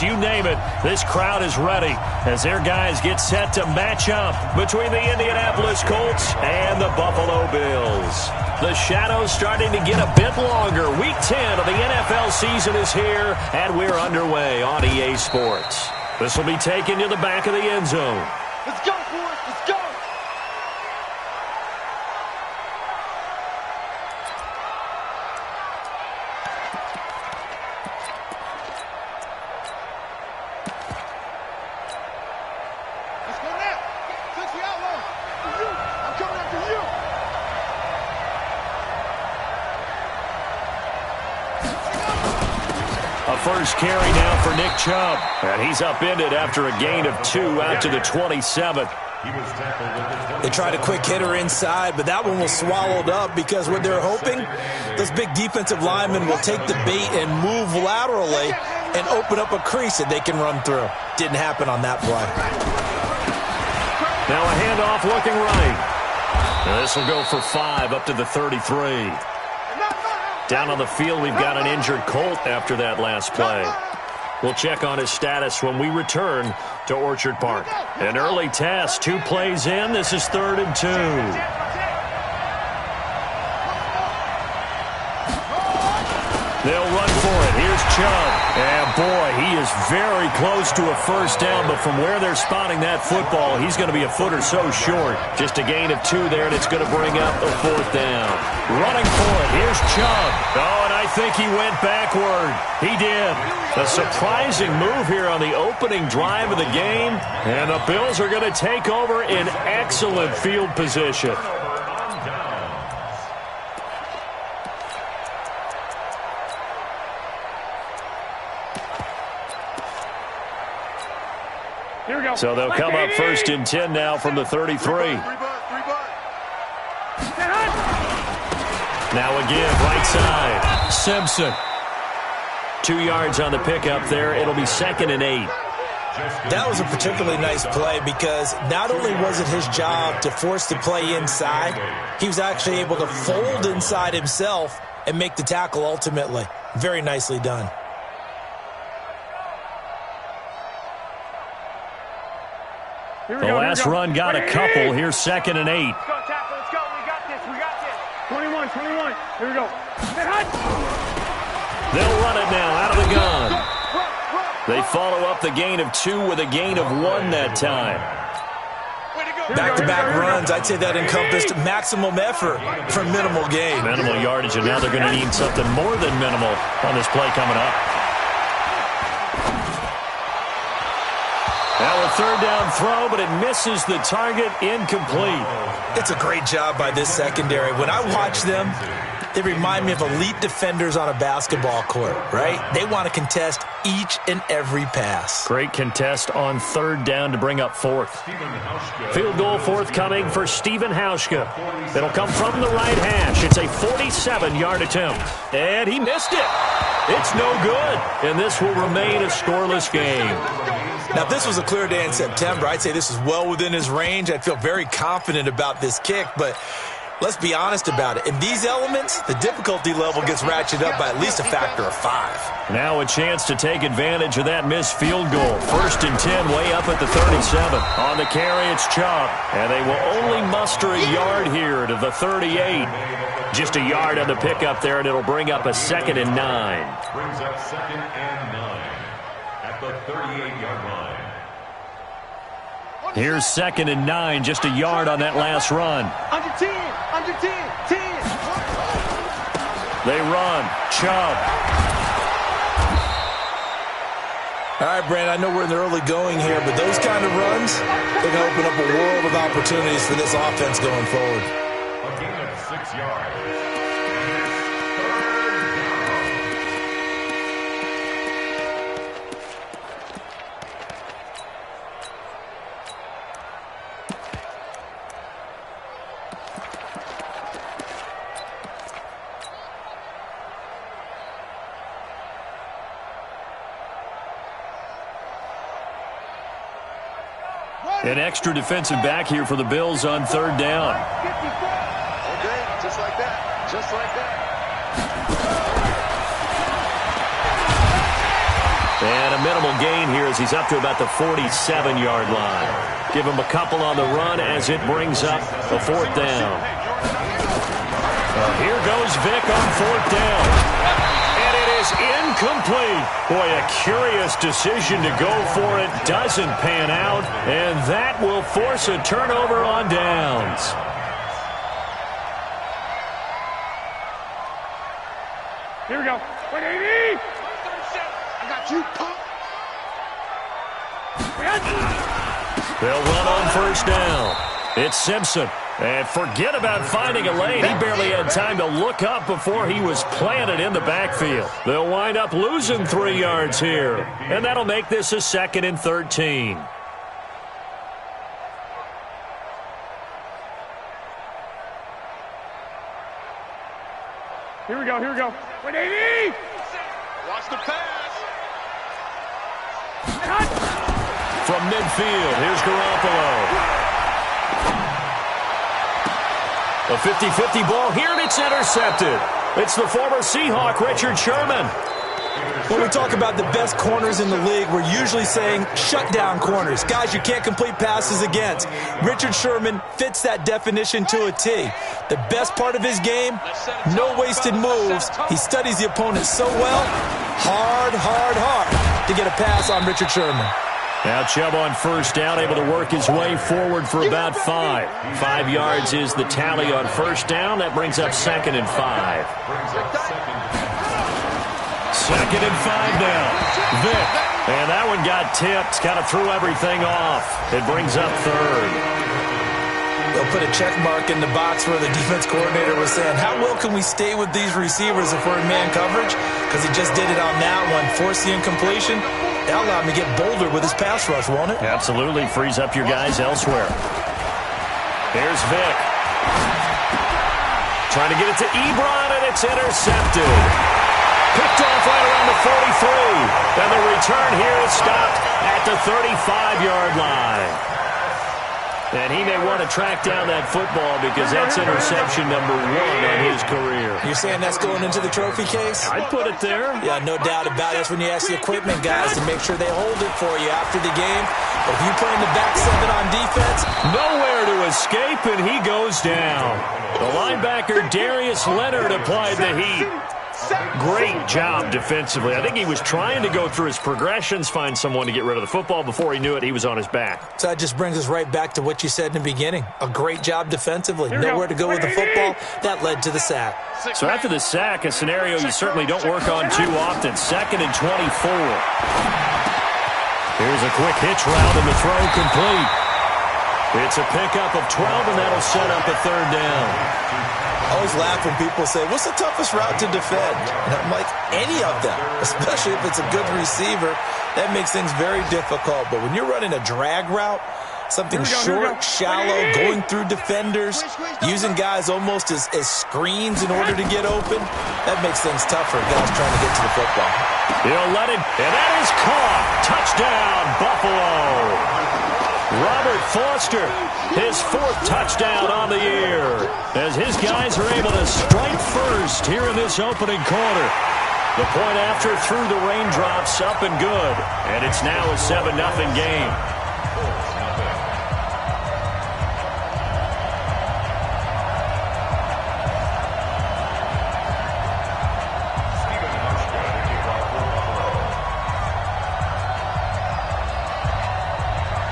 You name it, this crowd is ready as their guys get set to match up between the Indianapolis Colts and the Buffalo Bills. The shadow's starting to get a bit longer. Week 10 of the NFL season is here, and we're underway on EA Sports. This will be taken to the back of the end zone. Let's go, boys. Let's go. First carry now for Nick Chubb. And he's upended after a gain of 2 out to the 27. They tried a quick hitter inside, but that one was swallowed up because what they're hoping, those big defensive linemen will take the bait and move laterally and open up a crease that they can run through. Didn't happen on that play. Now a handoff looking right. This will go for 5 up to the 33. Down on the field, we've got an injured Colt after that last play. We'll check on his status when we return to Orchard Park. An early test, 2 plays in. This is 3rd and 2. They'll run for it. Here's Chubb. And boy, he is very close to a first down, but from where they're spotting that football, he's going to be a foot or so short. Just a gain of 2 there, and it's going to bring up a 4th down. Running for it. Here's Chubb. Oh, and I think he went backward. He did. A surprising move here on the opening drive of the game, and the Bills are going to take over in excellent field position. So they'll come up 1st and 10 now from the 33. Now again, right side. Simpson. 2 yards on the pickup there. It'll be 2nd and 8. That was a particularly nice play because not only was it his job to force the play inside, he was actually able to fold inside himself and make the tackle ultimately. Very nicely done. The last run got a couple. Here's 2nd and 8. Let's go, tackle. Let's go. We got this. We got this. 21. Here we go. They'll run it now out of the gun. They follow up the gain of 2 with a gain of 1 that time. Back-to-back runs, I'd say that encompassed maximum effort for minimal gain. Minimal yardage, and now they're going to need something more than minimal on this play coming up. Now a 3rd down throw, but it misses the target, incomplete. It's a great job by this secondary. When I watch them, they remind me of elite defenders on a basketball court, right? They want to contest each and every pass. Great contest on 3rd down to bring up 4th. Field goal forthcoming for Stephen Hauschka. It'll come from the right hash. It's a 47-yard attempt. And he missed it. It's no good. And this will remain a scoreless game. Now, if this was a clear day in September, I'd say this is well within his range. I'd feel very confident about this kick, but let's be honest about it. In these elements, the difficulty level gets ratcheted up by at least a factor of 5. Now a chance to take advantage of that missed field goal. 1st and 10, way up at the 37. On the carry, it's Chubb, and they will only muster a yard here to the 38. Just a yard on the pickup there, and it'll bring up a 2nd and 9. Brings up 2nd and 9 at the 38-yard line. Here's 2nd and 9, just a yard on that last run. Under 10. They run. Chubb. All right, Brandon, I know we're in the early going here, but those kind of runs, they're going to open up a world of opportunities for this offense going forward. A gain of 6 yards. An extra defensive back here for the Bills on 3rd down. Okay, just like that. Just like that. And a minimal gain here as he's up to about the 47-yard line. Give him a couple on the run as it brings up a 4th down. Here goes Vic on 4th down. And it is incomplete. Boy, a curious decision to go for it. Doesn't pan out. And that will force a turnover on downs. Here we go. 180. I got you, punk. They'll run on 1st down. It's Simpson. And forget about finding a lane. He barely had time to look up before he was planted in the backfield. They'll wind up losing 3 yards here. And that'll make this a 2nd and 13. Here we go, here we go. 180! Watch the pass! From midfield, here's Garoppolo. A 50-50 ball here, and it's intercepted. It's the former Seahawk, Richard Sherman. When we talk about the best corners in the league, we're usually saying shutdown corners, guys you can't complete passes against. Richard Sherman fits that definition to a T. The best part of his game, no wasted moves. He studies the opponent so well, hard to get a pass on Richard Sherman. Now Chubb on 1st down, able to work his way forward for about 5. 5 yards is the tally on 1st down. That brings up 2nd and 5. 2nd and 5 now. Vic. And that one got tipped. Kind of threw everything off. It brings up 3rd. They'll put a check mark in the box where the defense coordinator was saying, how well can we stay with these receivers if we're in man coverage? Because he just did it on that one. Force the incompletion. That'll allow him to get bolder with his pass rush, won't it? Absolutely. Frees up your guys elsewhere. There's Vic. Trying to get it to Ebron, and it's intercepted. Picked off right around the 43. And the return here is stopped at the 35-yard line. And he may want to track down that football because that's interception number 1 on his career. You're saying that's going into the trophy case? I'd put it there. Yeah, no doubt about it. That's when you ask the equipment guys to make sure they hold it for you after the game. But if you play in the back 7 on defense, nowhere to escape, and he goes down. The linebacker Darius Leonard applied the heat. Great job defensively. I think he was trying to go through his progressions, find someone to get rid of the football. Before he knew it, he was on his back. So that just brings us right back to what you said in the beginning. A great job defensively. Nowhere to go with the football. That led to the sack. So after the sack, a scenario you certainly don't work on too often. 2nd and 24. Here's a quick hitch route, and the throw complete. It's a pickup of 12, and that'll set up a 3rd down. I always laugh when people say, what's the toughest route to defend? And I'm like, any of them, especially if it's a good receiver. That makes things very difficult. But when you're running a drag route, something short, shallow, going through defenders, using guys almost as screens in order to get open, that makes things tougher, guys trying to get to the football. He'll let it, and that is caught. Touchdown, Buffalo. Robert Foster, his 4th touchdown on the year, as his guys are able to strike first here in this opening quarter. The point after through the raindrops, up and good, and it's now a 7-0 game.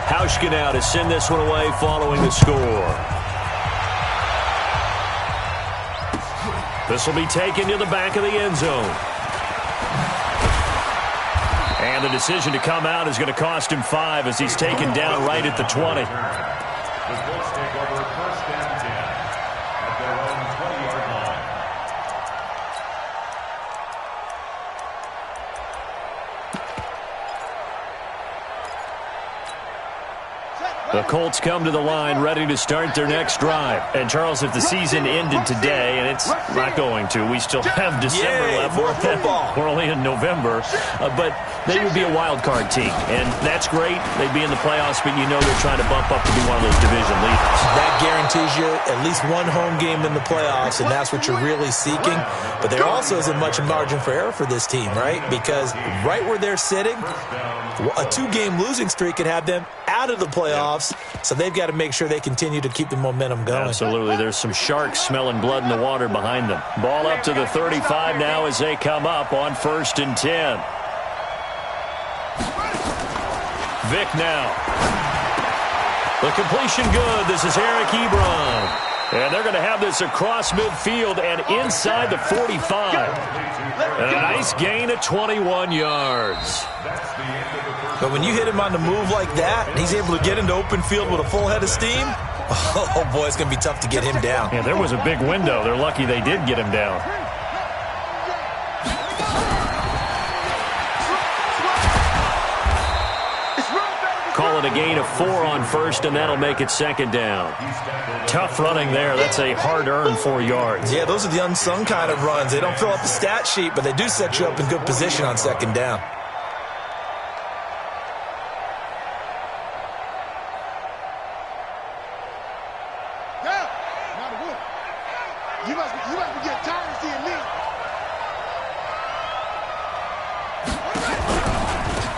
Hauschka now to send this one away following the score. This will be taken to the back of the end zone. And the decision to come out is going to cost him 5 as he's taken down right at the 20. The Colts take over 1st and 10 at their own 20-yard line. The Colts come to the line ready to start their next drive. And, Charles, if the season ended today, and it's not going to, we still have December left. More football. We're only in November. But they would be a wild card team. And that's great. They'd be in the playoffs, but you know they're trying to bump up to be one of those division leaders. That guarantees you at least one home game in the playoffs, and that's what you're really seeking. But there also isn't much margin for error for this team, right? Because right where they're sitting, a 2-game losing streak could have them out of the playoffs, so they've got to make sure they continue to keep the momentum going. Absolutely. There's some sharks smelling blood in the water behind them. Ball up to the 35 now as they come up on 1st and 10. Vic now. The completion good. This is Eric Ebron. And they're going to have this across midfield and inside the 45. And a nice gain of 21 yards. But when you hit him on the move like that, and he's able to get into open field with a full head of steam, oh boy, it's going to be tough to get him down. Yeah, there was a big window. They're lucky they did get him down. Call it a gain of 4 on 1st, and that'll make it 2nd down. Tough running there. That's a hard-earned 4 yards. Yeah, those are the unsung kind of runs. They don't fill up the stat sheet, but they do set you up in good position on 2nd down. You must be getting tired of seeing me.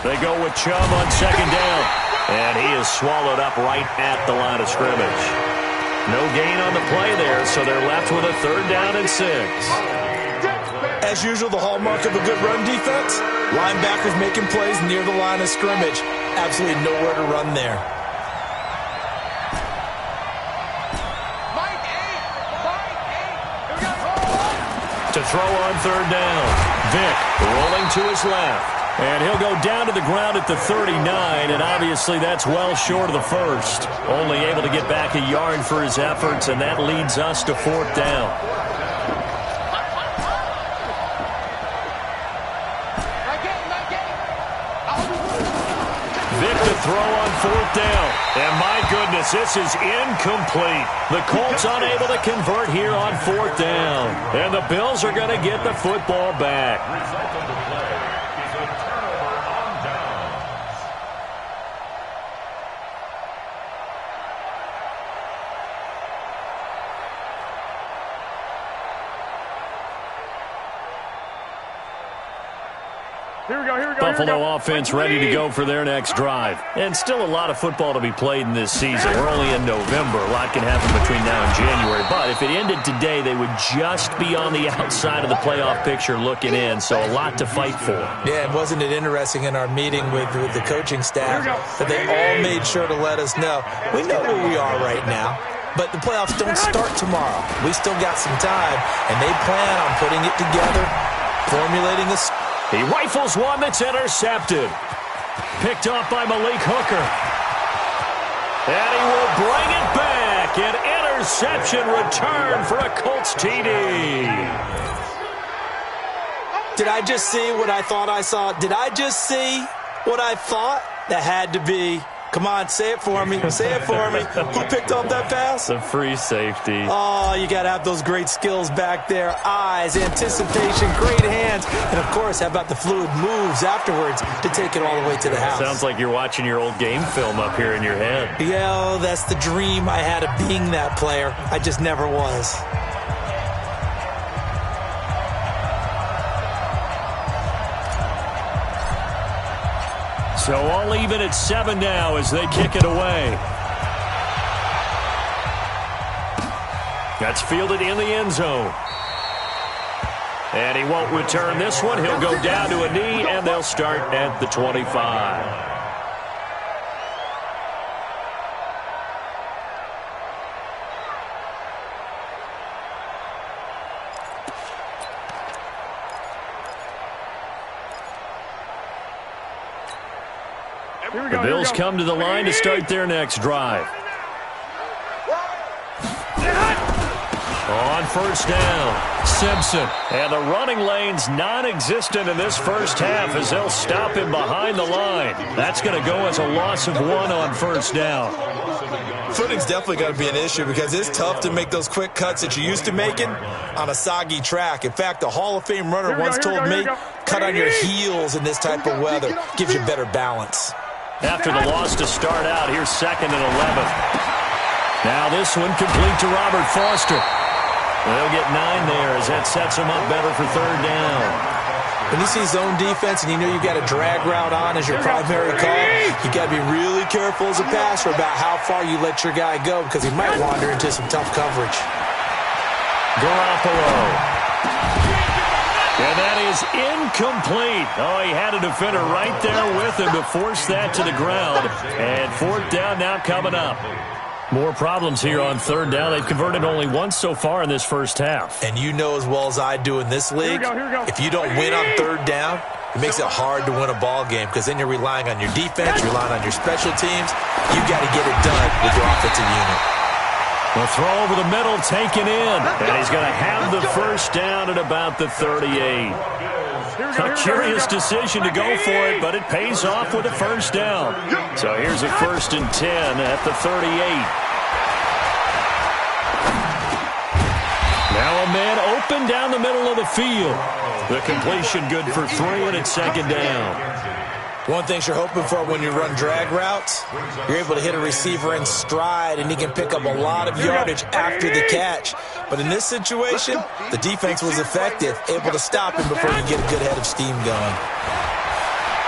They go with Chubb on 2nd down. And he is swallowed up right at the line of scrimmage. No gain on the play there, so they're left with a 3rd down and 6. As usual, the hallmark of a good run defense, linebackers making plays near the line of scrimmage. Absolutely nowhere to run there. To throw on 3rd down. Vic rolling to his left. And he'll go down to the ground at the 39, and obviously that's well short of the 1st. Only able to get back a yard for his efforts, and that leads us to 4th down. Vic to throw on 4th down. And my goodness, this is incomplete. The Colts unable to convert here on 4th down. And the Bills are going to get the football back. Buffalo offense ready to go for their next drive. And still a lot of football to be played in this season. We're only in November. A lot can happen between now and January. But if it ended today, they would just be on the outside of the playoff picture looking in. So a lot to fight for. Yeah, and wasn't it interesting in our meeting with the coaching staff that they all made sure to let us know, we know where we are right now. But the playoffs don't start tomorrow. We still got some time, and they plan on putting it together, formulating a... He rifles one that's intercepted. Picked off by Malik Hooker. And he will bring it back. An interception return for a Colts TD. Did I just see what I thought I saw? Did I just see what I thought? That had to be... Come on, say it for me. Say it for me. Who picked up that pass? The free safety. Oh, you got to have those great skills back there. Eyes, anticipation, great hands. And, of course, how about the fluid moves afterwards to take it all the way to the house? Sounds like you're watching your old game film up here in your head. Yeah, that's the dream I had of being that player. I just never was. So all even at 7 now as they kick it away. That's fielded in the end zone. And he won't return this one. He'll go down to a knee, and they'll start at the 25. The Bills come to the line to start their next drive. On first down, Simpson. And the running lane's non-existent in this first half as they'll stop him behind the line. That's going to go as a loss of 1 on first down. Footing's definitely going to be an issue because it's tough to make those quick cuts that you're used to making on a soggy track. In fact, a Hall of Fame runner once told me, cut on your heels in this type of weather. Gives you better balance. After the loss to start out, here's 2nd and 11. Now this one complete to Robert Foster. They'll get 9 there as that sets them up better for 3rd down. When you see zone defense and you know you've got a drag route on as your primary call, you got to be really careful as a passer about how far you let your guy go because he might wander into some tough coverage. Garoppolo. And that is incomplete. Oh, he had a defender right there with him to force that to the ground. And 4th down now coming up. More problems here on 3rd down. They've converted only once so far in this first half. And you know as well as I do in this league, if you don't win on 3rd down, it makes it hard to win a ball game because then you're relying on your defense, you're relying on your special teams. You got to get it done with your offensive unit. The throw over the middle taken in. And he's going to have the first down at about the 38. A curious decision to go for it, but it pays off with a first down. So here's a 1st and 10 at the 38. Now a man open down the middle of the field. The completion good for 3, and it's 2nd down. One thing you're hoping for when you run drag routes, you're able to hit a receiver in stride, and he can pick up a lot of yardage after the catch. But in this situation, the defense was effective, able to stop him before you get a good head of steam going.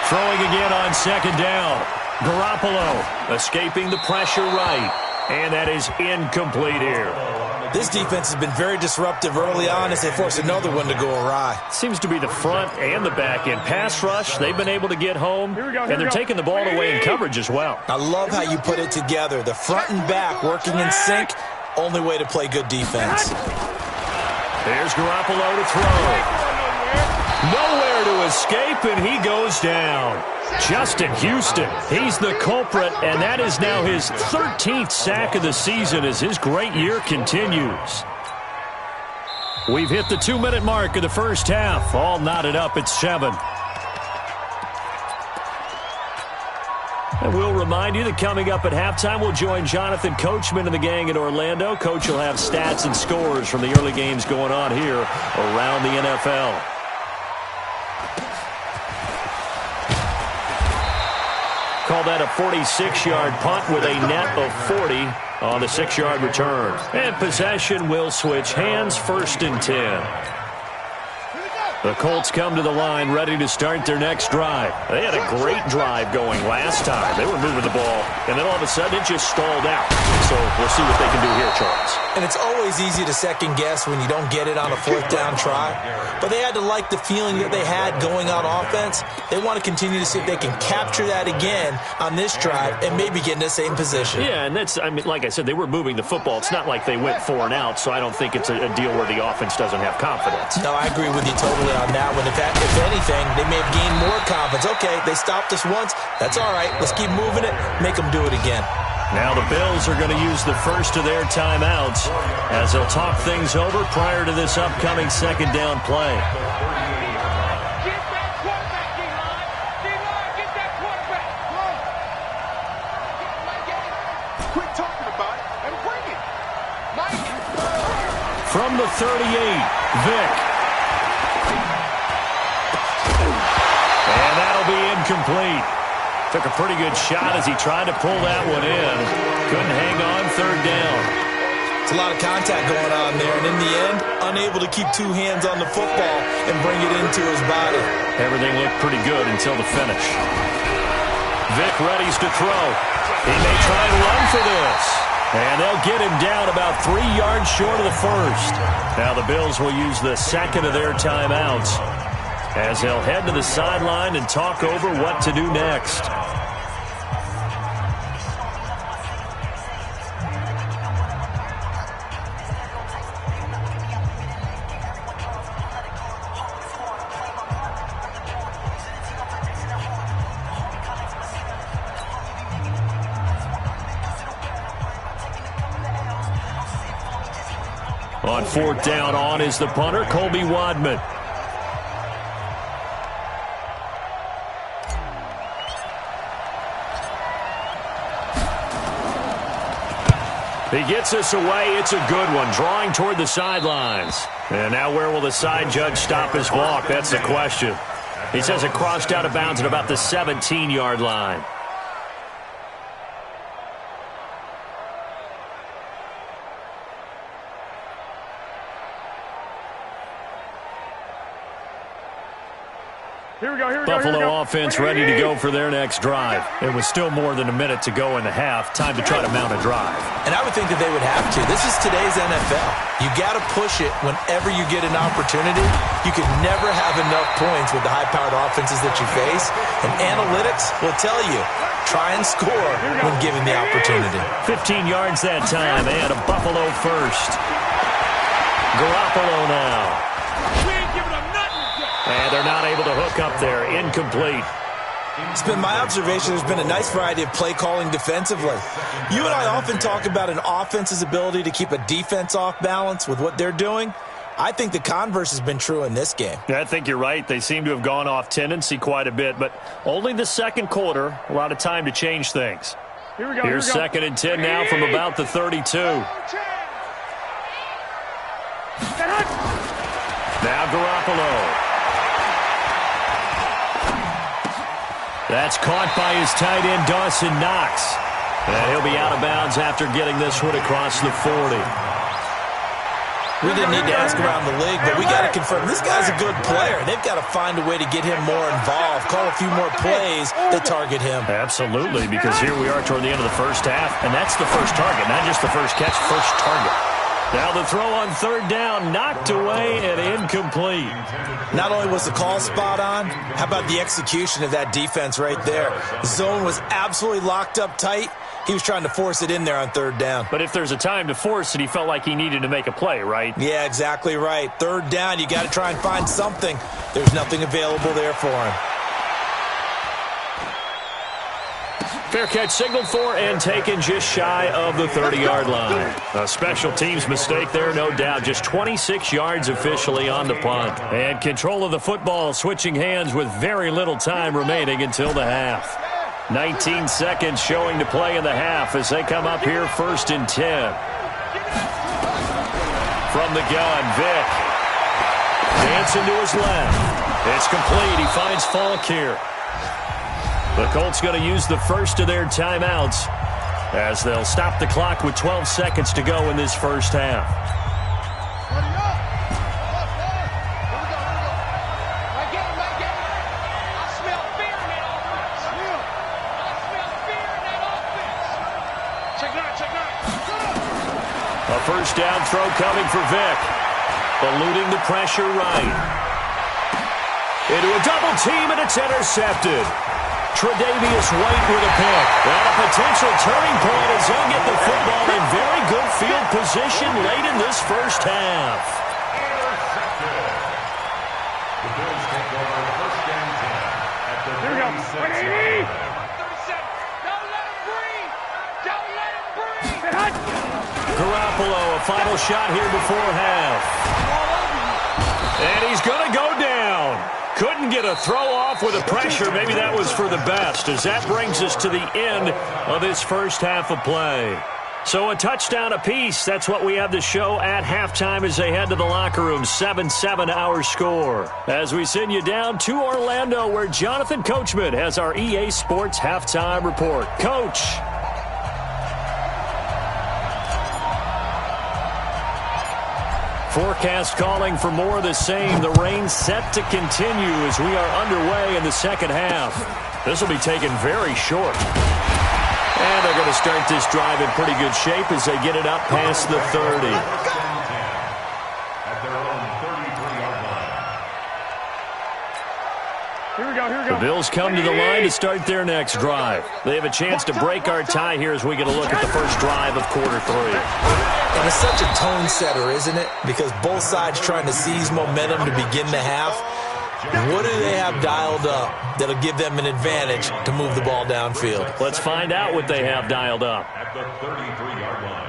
Throwing again on 2nd down. Garoppolo escaping the pressure right. And that is incomplete here. This defense has been very disruptive early on as they force another one to go awry. Seems to be the front and the back end. Pass rush, they've been able to get home, and they're taking the ball away in coverage as well. I love how you put it together. The front and back working in sync, only way to play good defense. There's Garoppolo to throw. Nowhere to escape, and he goes down. Justin Houston, he's the culprit, and that is now his 13th sack of the season as his great year continues. We've hit the 2-minute mark of the first half. All knotted up at 7. And we'll remind you that coming up at halftime, we'll join Jonathan Coachman and the gang in Orlando. Coach will have stats and scores from the early games going on here around the NFL. Call that a 46-yard punt with a net of 40 on the 6-yard return. And possession will switch hands, 1st and 10. The Colts come to the line ready to start their next drive. They had a great drive going last time. They were moving the ball, and then all of a sudden it just stalled out. So we'll see what they can do here, Charles. And it's always easy to second guess when you don't get it on a 4th down try. But they had to like the feeling that they had going on offense. They want to continue to see if they can capture that again on this drive and maybe get in the same position. Yeah, and that's, I mean, like I said, they were moving the football. It's not like they went 4 and out, so I don't think it's a deal where the offense doesn't have confidence. No, I agree with you totally on that one. In fact, if anything, they may have gained more confidence. Okay, they stopped us once. That's all right. Let's keep moving it. Make them do it again. Now the Bills are going to use the first of their timeouts as they'll talk things over prior to this upcoming 2nd down play. Get that quarterback, D-line. D-line, get that quarterback. Quit talking about it and bring it. Mike. From the 38, Vick. And that'll be incomplete. Took a pretty good shot as he tried to pull that one in. Couldn't hang on 3rd down. It's a lot of contact going on there, and in the end, unable to keep 2 hands on the football and bring it into his body. Everything looked pretty good until the finish. Vick readies to throw. He may try and run for this. And they'll get him down about 3 yards short of the 1st. Now the Bills will use the 2nd of their timeouts as they'll head to the sideline and talk over what to do next. On fourth down, on is the punter, Colby Wadman. He gets us away. It's a good one, drawing toward the sidelines. And now where will the side judge stop his walk? That's the question. He says it crossed out of bounds at about the 17-yard line. Buffalo offense ready to go for their next drive. It was still more than a minute to go in the half. Time to try to mount a drive. And I would think that they would have to. This is today's NFL. You got to push it whenever you get an opportunity. You can never have enough points with the high-powered offenses that you face. And analytics will tell you, try and score when given the opportunity. 15 yards that time, and a Buffalo first. Garoppolo now. And they're not able to hook up there. Incomplete. It's been my observation there's been a nice variety of play calling defensively. You and I often talk about an offense's ability to keep a defense off balance with what they're doing. I think the converse has been true in this game. Yeah, I think you're right. They seem to have gone off tendency quite a bit, but only the second quarter, a lot of time to change things. Here's second and 10 now from about the 32. Now Garoppolo. That's caught by his tight end, Dawson Knox. And he'll be out of bounds after getting this one across the 40. We didn't need to ask around the league, but we got to confirm this guy's a good player. They've got to find a way to get him more involved, call a few more plays that target him. Absolutely, because here we are toward the end of the first half, and that's the first target, not just the first catch, first target. Now the throw on third down, knocked away and incomplete. Not only was the call spot on, how about the execution of that defense right there? The zone was absolutely locked up tight. He was trying to force it in there on third down. But if there's a time to force it, he felt like he needed to make a play, right? Yeah, exactly right. Third down, you got to try and find something. There's nothing available there for him. Fair catch signaled for and taken just shy of the 30-yard line. A special teams mistake there, no doubt. Just 26 yards officially on the punt. And control of the football switching hands with very little time remaining until the half. 19 seconds showing to play in the half as they come up here first and 10. From the gun, Vick. Dancing to his left. It's complete. He finds Falk here. The Colts going to use the first of their timeouts as they'll stop the clock with 12 seconds to go in this first half. A first down throw coming for Vick. Eluding the pressure right. Into a double team, and it's intercepted. Tre'Davious White with a pick. And a potential turning point as he'll get the football in very good field position late in this first half. The Bills take over first and 10 at the 36-yard line. Don't let him breathe. Don't let him breathe. Garoppolo, a final shot here before half. And he's going to go down. Couldn't get a throw off with the pressure. Maybe that was for the best, as that brings us to the end of this first half of play. So a touchdown apiece. That's what we have to show at halftime as they head to the locker room. 7-7 our score. As we send you down to Orlando, where Jonathan Coachman has our EA Sports halftime report. Coach. Forecast calling for more of the same. The rain set to continue as we are underway in the second half. This will be taken very short. And they're going to start this drive in pretty good shape as they get it up past the 30. At their own 33-yard line. Here we go. The Bills come to the line to start their next drive. They have a chance to break our tie here as we get a look at the first drive of quarter three. And it's such a tone setter, isn't it? Because both sides trying to seize momentum to begin the half. What do they have dialed up that'll give them an advantage to move the ball downfield? Let's find out what they have dialed up. At the 33-yard line.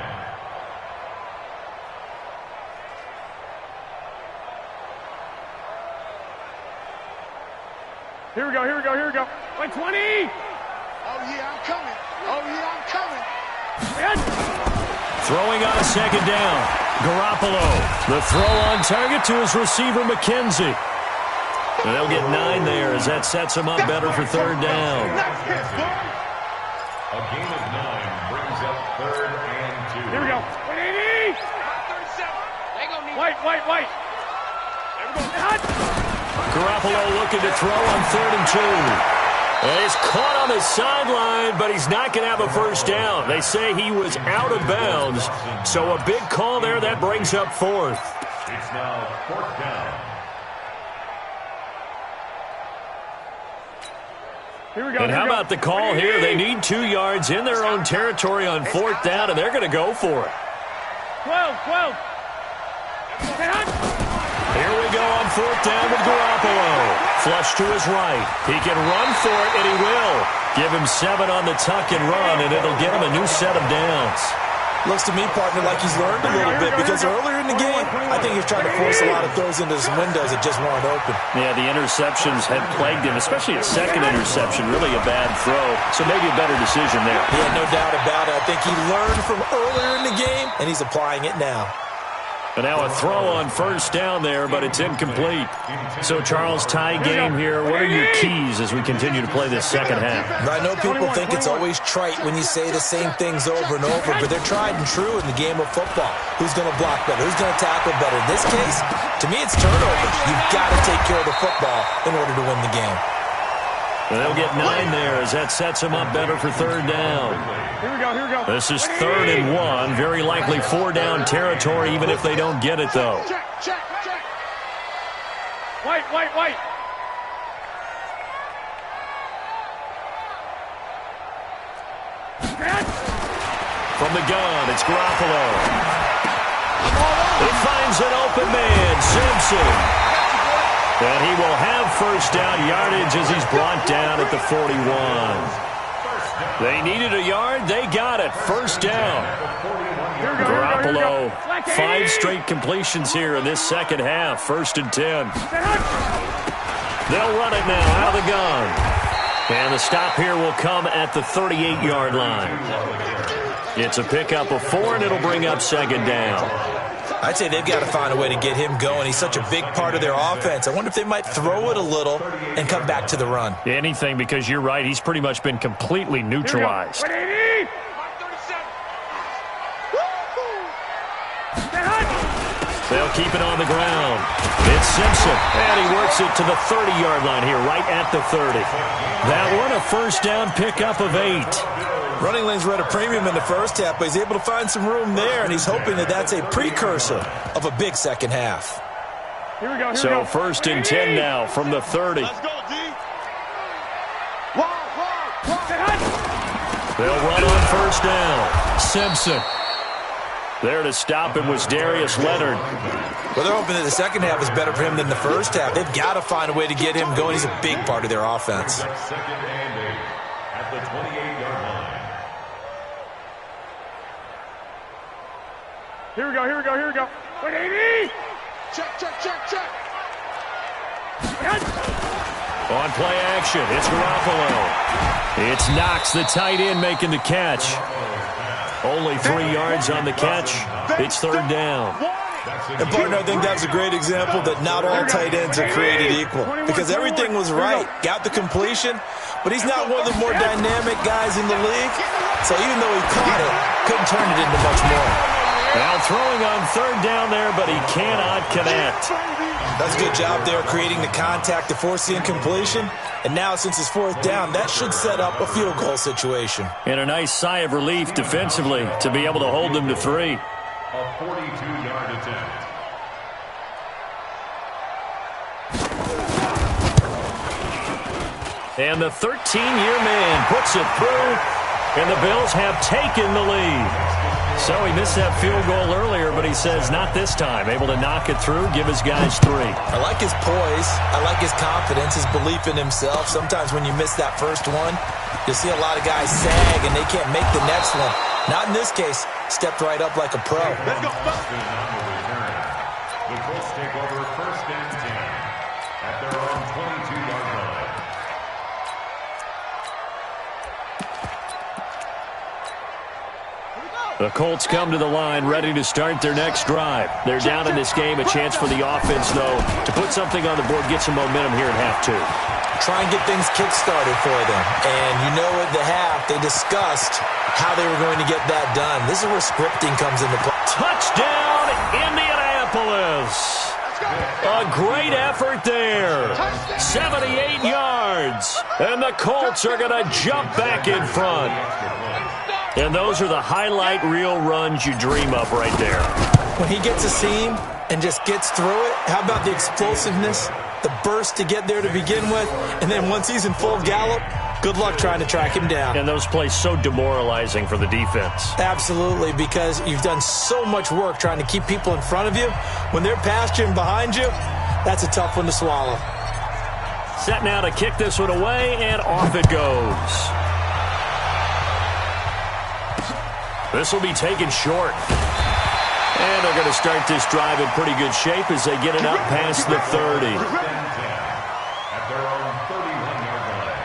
Here we go, here we go, here we go. Wait, 20! Oh, yeah, I'm coming. Oh, yeah, I'm coming. Throwing on a second down. Garoppolo. The throw on target to his receiver, McKenzie. And they'll get 9 there as that sets him up better for third down. A gain of 9 brings up 3rd and 2. Here we go. 180! Wait. Garoppolo looking to throw on 3rd and 2. And he's caught on the sideline, but he's not going to have a first down. They say he was out of bounds. So a big call there. That brings up 4th. It's now 4th down. Here we go. And how about the call here? They need 2 yards in their own territory on 4th down, and they're going to go for it. 12. Here we go on 4th down with Garoppolo. Flush to his right. He can run for it, and he will. Give him 7 on the tuck and run, and it'll get him a new set of downs. Looks to me, partner, like he's learned a little bit because earlier in the game, I think he was trying to force a lot of throws into some windows that just weren't open. Yeah, the interceptions had plagued him, especially a second interception. Really a bad throw, so maybe a better decision there. Yeah, no doubt about it. I think he learned from earlier in the game, and he's applying it now. And now a throw on 1st down there, but it's incomplete. So, Charles, tie game here. What are your keys as we continue to play this second half? I know people think it's always trite when you say the same things over and over, but they're tried and true in the game of football. Who's going to block better? Who's going to tackle better? In this case, to me, it's turnovers. You've got to take care of the football in order to win the game. And they'll get 9 there as that sets them up better for third down. Here we go. This is 3rd and 1. Very likely 4-down territory, even if they don't get it, though. Check. Wait. From the gun, it's Garoppolo. He finds an open man, Simpson. And he will have 1st down yardage as he's brought down at the 41. They needed a yard. They got it. 1st down. Garoppolo, 5 straight completions here in this second half. 1st and 10. They'll run it now out of the gun. And the stop here will come at the 38-yard line. It's a pickup of 4, and it'll bring up 2nd down. I'd say they've got to find a way to get him going. He's such a big part of their offense. I wonder if they might throw it a little and come back to the run. Anything, because you're right. He's pretty much been completely neutralized. They'll keep it on the ground. It's Simpson, and he works it to the 30-yard line here, right at the 30. That one, a 1st down pickup of 8. Running lanes were at a premium in the first half, but he's able to find some room there, and he's hoping that that's a precursor of a big second half. Here we go. So 1st and 10 now from the 30. Let's go, D. They'll run on 1st down. Simpson. There to stop him was Darius Leonard. Well, they're hoping that the second half is better for him than the first half. They've got to find a way to get him going. He's a big part of their offense. 2nd and 8 at the 28-yard line. Here we go. 180! Check. On play action, it's Garoppolo. It's Knox, the tight end, making the catch. Only 3 yards on the catch. It's 3rd down. And, partner, I think that's a great example that not all tight ends are created equal. Because everything was right. Got the completion, but he's not one of the more dynamic guys in the league. So even though he caught it, couldn't turn it into much more. Now throwing on 3rd down there, but he cannot connect. That's a good job there creating the contact to force the incompletion. And now, since it's 4th down, that should set up a field goal situation. And a nice sigh of relief defensively to be able to hold them to 3. A 42-yard attempt. And the 13-year man puts it through, and the Bills have taken the lead. So he missed that field goal earlier, but he says not this time. Able to knock it through, give his guys 3. I like his poise. I like his confidence, his belief in himself. Sometimes when you miss that first one, you'll see a lot of guys sag and they can't make the next one. Not in this case. Stepped right up like a pro. Let's go. The Colts take over 1st and 10 at their own 22-yard line. The Colts come to the line ready to start their next drive. They're down in this game. A chance for the offense, though, to put something on the board, get some momentum here at half two. Try and get things kick-started for them. And you know at the half, they discussed how they were going to get that done. This is where scripting comes into play. Touchdown, Indianapolis. A great effort there. 78 yards. And the Colts are going to jump back in front. And those are the highlight reel runs you dream of right there. When he gets a seam and just gets through it, how about the explosiveness, the burst to get there to begin with, and then once he's in full gallop, good luck trying to track him down. And those plays so demoralizing for the defense. Absolutely, because you've done so much work trying to keep people in front of you. When they're past you and behind you, that's a tough one to swallow. Set now to kick this one away, and off it goes. This will be taken short. And they're going to start this drive in pretty good shape as they get it out past the 30. At their own 31-yard line.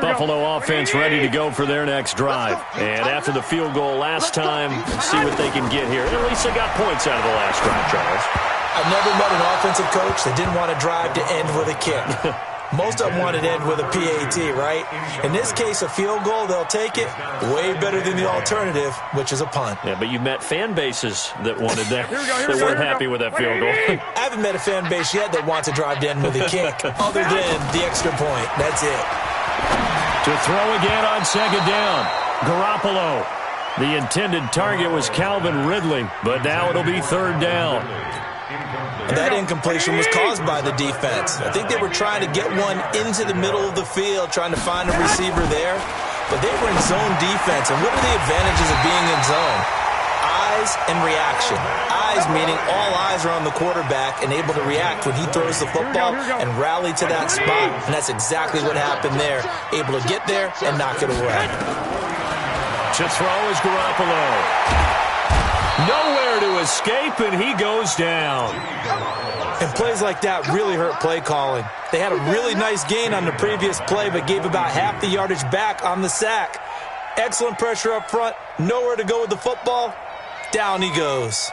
Buffalo offense ready to go for their next drive. And after the field goal last time, see what they can get here. At least they got points out of the last drive, Charles. I've never met an offensive coach that didn't want to drive to end with a kick. Most of them wanted to end with a PAT, right? In this case, a field goal, they'll take it. Way better than the alternative, which is a punt. Yeah, but you've met fan bases that wanted that. They weren't happy with that field goal. I haven't met a fan base yet that wants to drive to end with a kick, other than the extra point. That's it. To throw again on second down. Garoppolo. The intended target was Calvin Ridley, but now it'll be third down. That incompletion was caused by the defense. I think they were trying to get one into the middle of the field, trying to find a receiver there, but they were in zone defense. And what are the advantages of being in zone? Eyes and reaction. Eyes meaning all eyes are on the quarterback and able to react when he throws the football and rally to that spot. And that's exactly what happened there. Able to get there and knock it away. To throw is Garoppolo. Nowhere to escape, and he goes down. And plays like that really hurt play calling. They had a really nice gain on the previous play, but gave about half the yardage back on the sack. Excellent pressure up front. Nowhere to go with the football. Down he goes.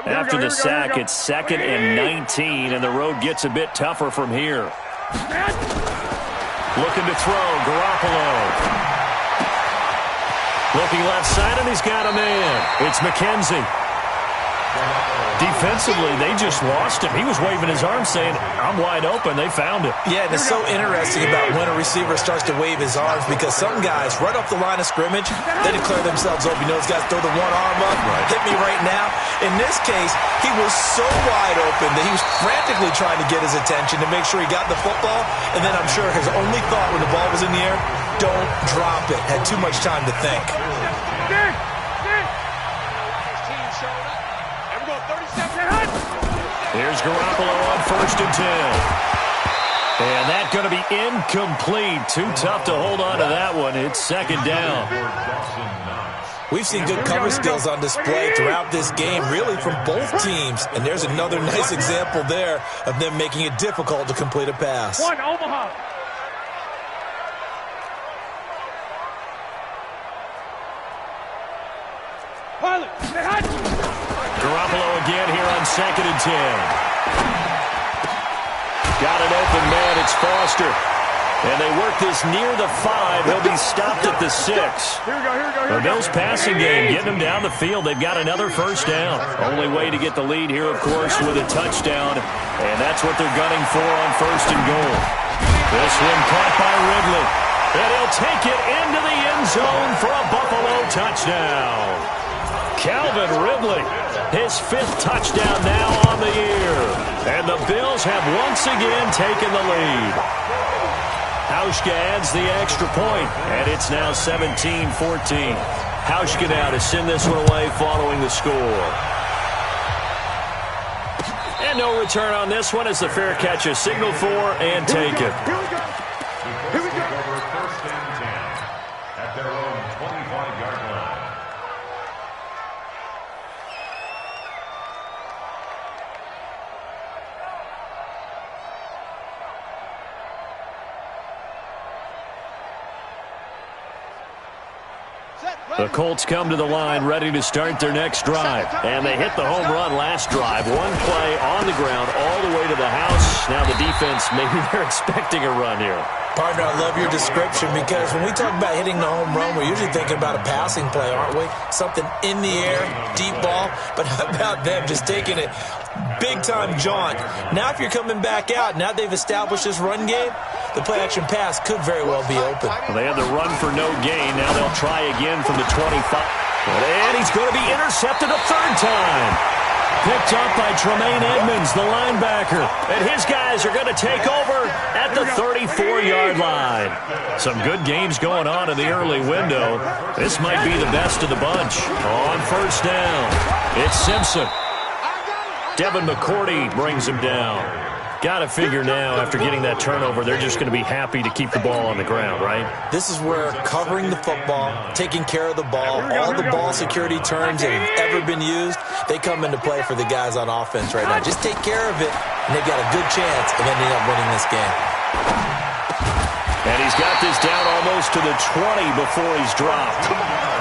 After the sack, it's 2nd and 19, and the road gets a bit tougher from here. Looking to throw, Garoppolo. Looking left side, and he's got a man. It's McKenzie. Defensively, they just lost him. He was waving his arms saying, I'm wide open. They found him. Yeah, and it's so interesting about when a receiver starts to wave his arms because some guys, right off the line of scrimmage, they declare themselves open. You know, those guys throw the one arm up, hit me right now. In this case, he was so wide open that he was frantically trying to get his attention to make sure he got the football. And then I'm sure his only thought when the ball was in the air, don't drop it. Had too much time to think. Here's Garoppolo on 1st and 10. And that's going to be incomplete. Too tough to hold on to that one. It's 2nd down. We've seen good cover skills on display throughout this game, really from both teams. And there's another nice example there of them making it difficult to complete a pass. One, Omaha. Pilot, say hi. Garoppolo again here on 2nd and 10. Got an open man. It's Foster. And they work this near the 5. He'll be stopped at the 6. Here we go. The Bills' passing game, getting them down the field. They've got another first down. Only way to get the lead here, of course, with a touchdown. And that's what they're gunning for on 1st and goal. This one caught by Ridley. And he'll take it into the end zone for a Buffalo touchdown. Calvin Ridley, his 5th touchdown now on the year. And the Bills have once again taken the lead. Hauschka adds the extra point, and it's now 17-14. Hauschka now to send this one away following the score. And no return on this one as the fair catch is signaled for and taken. Here we go. The Colts come to the line ready to start their next drive. And they hit the home run last drive. One play on the ground all the way to the house. Now the defense, maybe they're expecting a run here. Partner, I love your description because when we talk about hitting the home run, we're usually thinking about a passing play, aren't we? Something in the air, deep ball. But how about them just taking it big-time jaunt? Now if you're coming back out, now they've established this run game, the play-action pass could very well be open. Well, they had the run for no gain. Now they'll try again from the 25. And he's going to be intercepted a third time. Picked up by Tremaine Edmonds, the linebacker. And his guys are going to take over at the 34-yard line. Some good games going on in the early window. This might be the best of the bunch. On first down, it's Simpson. Devin McCourty brings him down. Got to figure now, after getting that turnover, they're just going to be happy to keep the ball on the ground, right? This is where covering the football, taking care of the ball, all the ball security terms that have ever been used, they come into play for the guys on offense right now. Just take care of it, and they've got a good chance of ending up winning this game. And he's got this down almost to the 20 before he's dropped.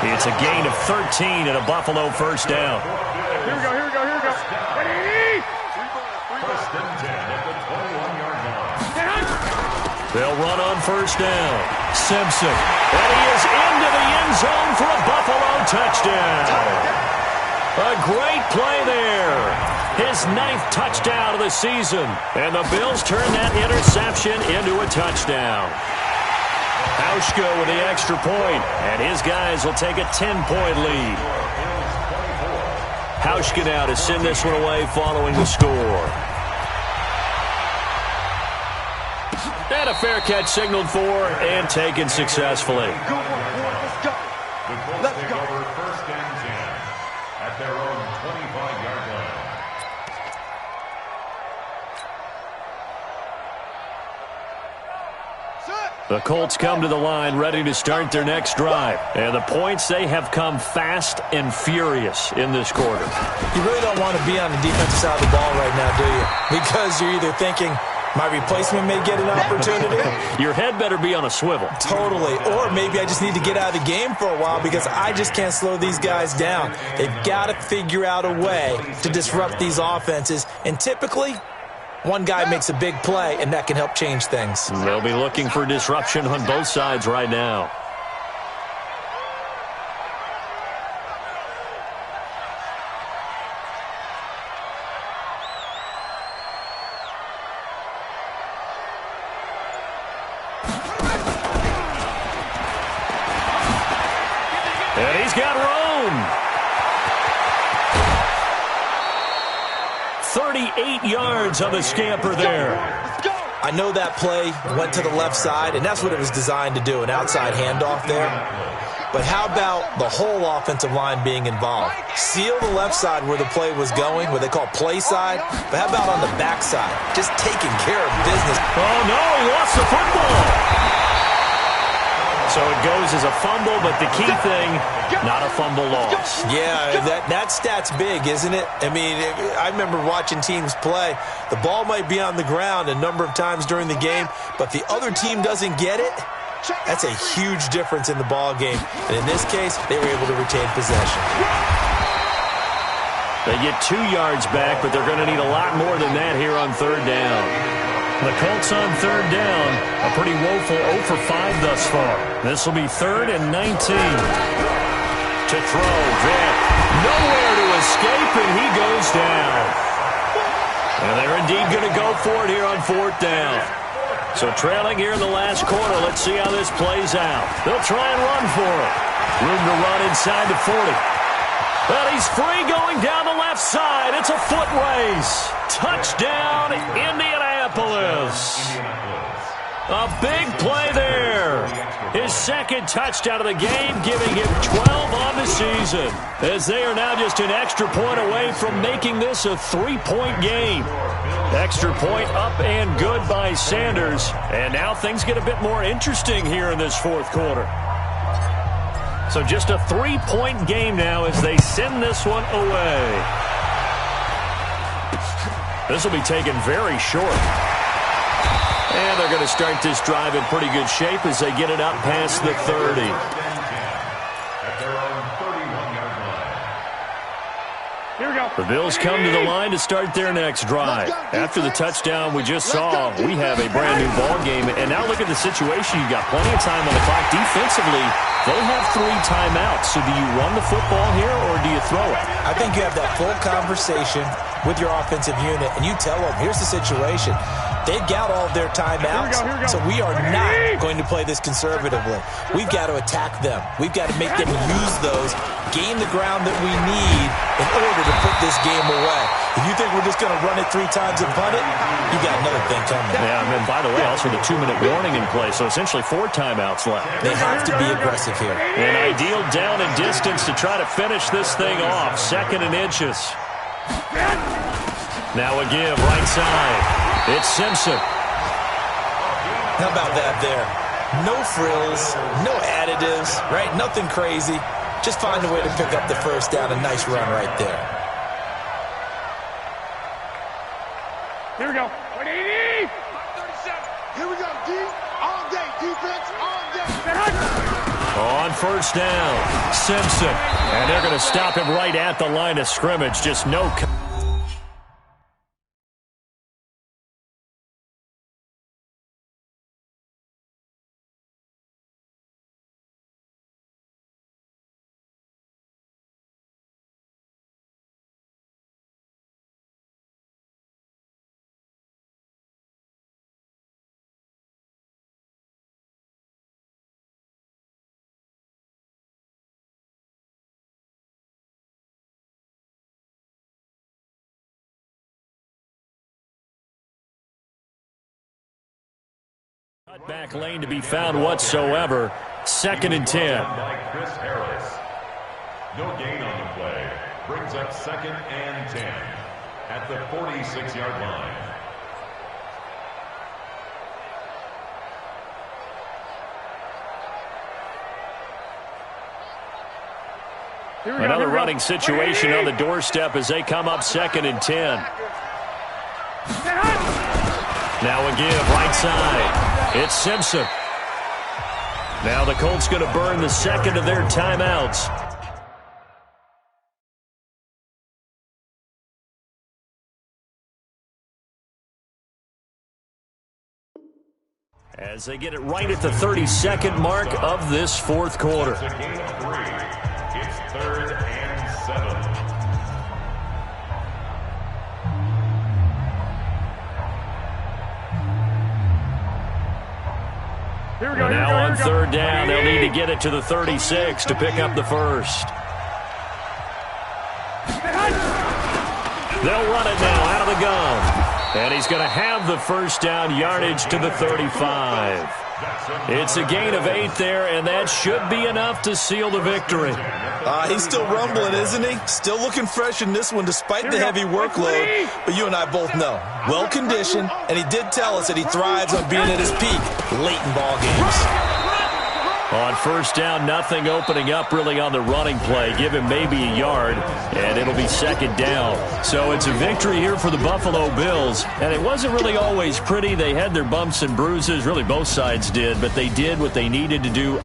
It's a gain of 13 and a Buffalo first down. Here we go. Ready? First and 10 at the 21-yard line. They'll run on first down. Simpson. And he is into the end zone for a Buffalo touchdown. A great play there. His 9th touchdown of the season. And the Bills turn that interception into a touchdown. Hauschka with the extra point, and his guys will take a 10-point lead. Hauschka now to send this one away following the score. And a fair catch signaled for and taken successfully. Let's go. Over first and 10 at their own 25-yard line. The Colts come to the line ready to start their next drive. And the points, they have come fast and furious in this quarter. You really don't want to be on the defensive side of the ball right now, do you? Because you're either thinking, my replacement may get an opportunity. Your head better be on a swivel. Totally. Or maybe I just need to get out of the game for a while because I just can't slow these guys down. They've got to figure out a way to disrupt these offenses. And typically, one guy makes a big play, and that can help change things. They'll be looking for disruption on both sides right now. And he's got room. 38 yards on the scamper there. I know that play went to the left side, and that's what it was designed to do, an outside handoff there. But how about the whole offensive line being involved? Seal the left side where the play was going, what they call play side. But how about on the back side? Just taking care of business. Oh, no, he lost the football. So it goes as a fumble, but the key thing, not a fumble loss. Yeah, that stat's big, isn't it? I mean, I remember watching teams play. The ball might be on the ground a number of times during the game, but the other team doesn't get it. That's a huge difference in the ball game. And in this case, they were able to retain possession. They get 2 yards back, but they're going to need a lot more than that here on third down. The Colts on third down, a pretty woeful 0 for 5 thus far. This will be 3rd and 19. To throw, Vick. Nowhere to escape, and he goes down. And they're indeed going to go for it here on 4th down. So trailing here in the last quarter, let's see how this plays out. They'll try and run for it. Room to run inside the 40. But he's free going down the left side. It's a foot race. Touchdown, Indianapolis. A big play there. His 2nd touchdown of the game, giving him 12 on the season. As they are now just an extra point away from making this a 3-point game. Extra point up and good by Sanders. And now things get a bit more interesting here in this 4th quarter. So just a 3-point game now as they send this one away. This will be taken very short. And they're going to start this drive in pretty good shape as they get it up past the 30. Here we go. The Bills come to the line to start their next drive. After the touchdown we just saw, we have a brand-new ball game. And now look at the situation. You've got plenty of time on the clock. Defensively, they have 3 timeouts. So do you run the football here or do you throw it? I think you have that full conversation with your offensive unit, and you tell them, here's the situation. They've got all of their timeouts, so we are not going to play this conservatively. We've got to attack them. We've got to make them use those, gain the ground that we need in order to put this game away. If you think we're just going to run it 3 times and punt it, you got another thing coming. Yeah, and by the way, also the 2-minute warning in play, so essentially 4 timeouts left. They have to be aggressive here. An ideal down and distance to try to finish this thing off. 2nd and inches. Now a give, right side. It's Simpson. How about that there? No frills, no additives, right? Nothing crazy. Just find a way to pick up the first down. A nice run right there. Here we go. 180. 37. Here we go, D. All day. Defense, all day. On first down, Simpson. And they're going to stop him right at the line of scrimmage. Just no... Back lane to be found whatsoever. 2nd and 10. By Chris Harris. No gain on the play. Brings up 2nd and 10 at the 46-yard line. Another running situation on the doorstep as they come up 2nd and 10. Now a give, right side. It's Simpson. Now the Colts going to burn the 2nd of their timeouts. As they get it right at the 32nd mark of this 4th quarter. It's a gain of 3. It's 3rd and 7. Here we go. Now on 3rd down, they'll need to get it to the 36 to pick up the first. They'll run it now out of the gun. And he's going to have the first down, yardage to the 35. It's a gain of 8 there, and that should be enough to seal the victory. He's still rumbling, isn't he? Still looking fresh in this one despite the heavy workload. But you and I both know, well-conditioned, and he did tell us that he thrives on being at his peak late in ball games. On first down, nothing opening up really on the running play. Give him maybe a yard, and it'll be 2nd down. So it's a victory here for the Buffalo Bills. And it wasn't really always pretty. They had their bumps and bruises. Really, both sides did. But they did what they needed to do.